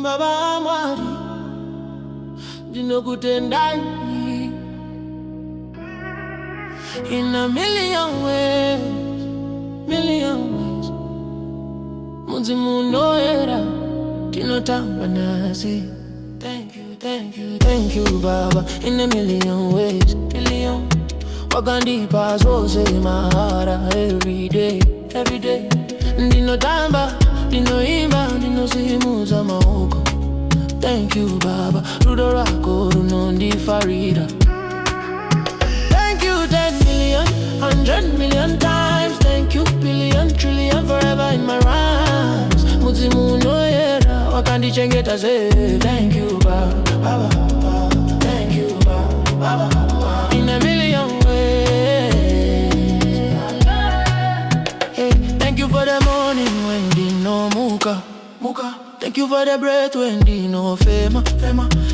Baba Mwari ndinokutendai in a million ways, million ways. Muzimu noera tinotamba nasi. Thank you, thank you, thank you, Baba, in a million ways, million. Wakandipa zose mahara every day, every day. Ndinotamba, ndinoimba, ndinosimuza maoko. Thank you, Baba, rudo rako runondifarira. Thank you 10 million, 100 million times. Thank you billion, trillion, forever in my rhymes. Muzimu noera wakandichengeta say. Thank you, Baba, thank you, Baba, in a million ways. Hey, thank you for the morning when dino muka. Thank you for the breath when dino fema.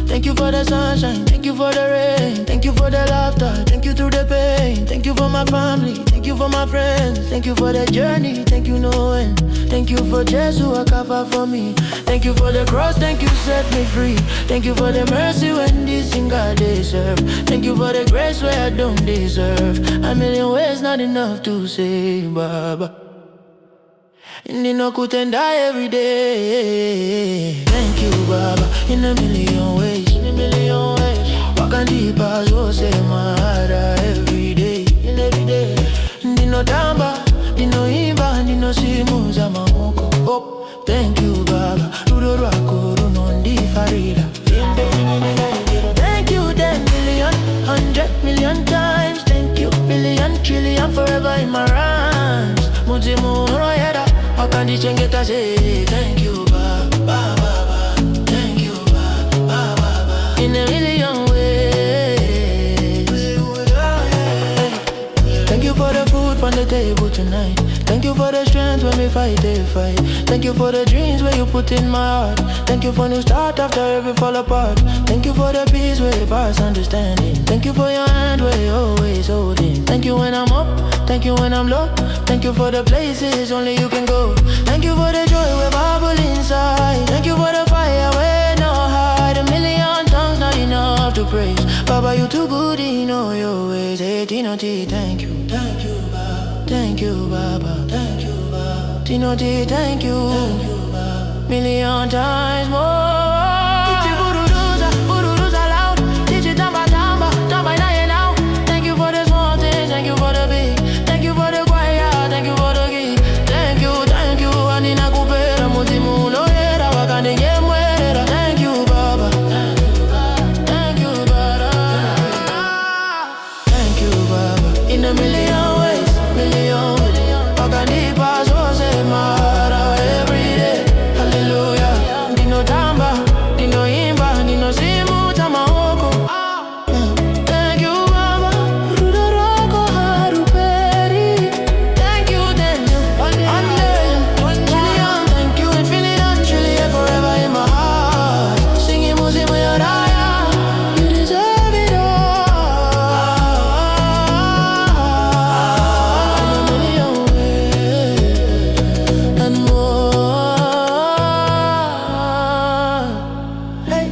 Thank you for the sunshine, thank you for the rain. Thank you for the laughter, thank you through the pain. Thank you for my family, thank you for my friends. Thank you for the journey, thank you no end. Thank you for Jesus who cover for me. Thank you for the cross, thank you set me free. Thank you for the mercy when this thing I deserve. Thank you for the grace where I don't deserve. A million ways not enough to say, Baba. Ndinokutenda every day. Thank you, Baba, in a million ways, in a million ways. Wakandipa zose mahara every day, in every day. Ndinotamba, ndinoimba, ndinosimuza maoko. Oh, thank you, Baba, rudo rako runondifarira. Thank you 10 million, 100 million times. Thank you billion, trillion, forever in my rhymes. Muzimu noera wakandichengeta say. Thank you, Baba, thank you, Baba, in a million ways. Thank you for the food on the table tonight. Thank you for the strength when we fight the fight. Thank you for the dreams where you put in my heart. Thank you for new start after every fall apart. Thank you for the peace where you pass understanding. Thank you for your hand where you always holding. Thank you when I'm up, thank you when I'm low. Thank you for the places only you can go. Thank you for the joy we bubble inside. Thank you for the fire where no hide. A million tongues not enough to praise. Baba, you too good in all your ways. Hey, Tinoti, thank you, thank you, Baba, thank you, Baba, thank you, Baba. Tinoti, thank you, Baba, million times more. Thank you for the small things, thank you for the big. Thank you for the quiet, thank you for the gift. Thank you, anina kupera muzimu noera wakandinyemwera. Thank you, Baba, thank you, Baba, thank you, Baba, in a million ways, million ways. Wakandipa zose mahara every day. Hallelujah. Ndinotamba, ndinoimba, ndinosimuza maoko. Thank you, Baba, rudo rako haruperi. Thank you, trillion. Thank you, infinite, trillion, forever in my heart. Singing muzimu ya raya. You deserve it all. In a million ways and more. Hey,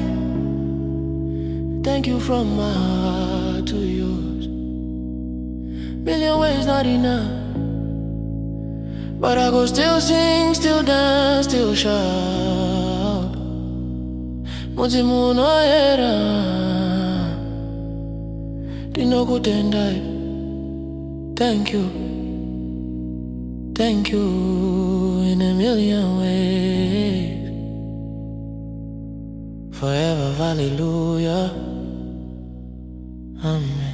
thank you from my heart to yours. Million ways not enough, but I go still sing, still dance, still shout. Muzimu noera ndinokutendai. Thank you, thank you in a million ways. Forever, hallelujah, amen.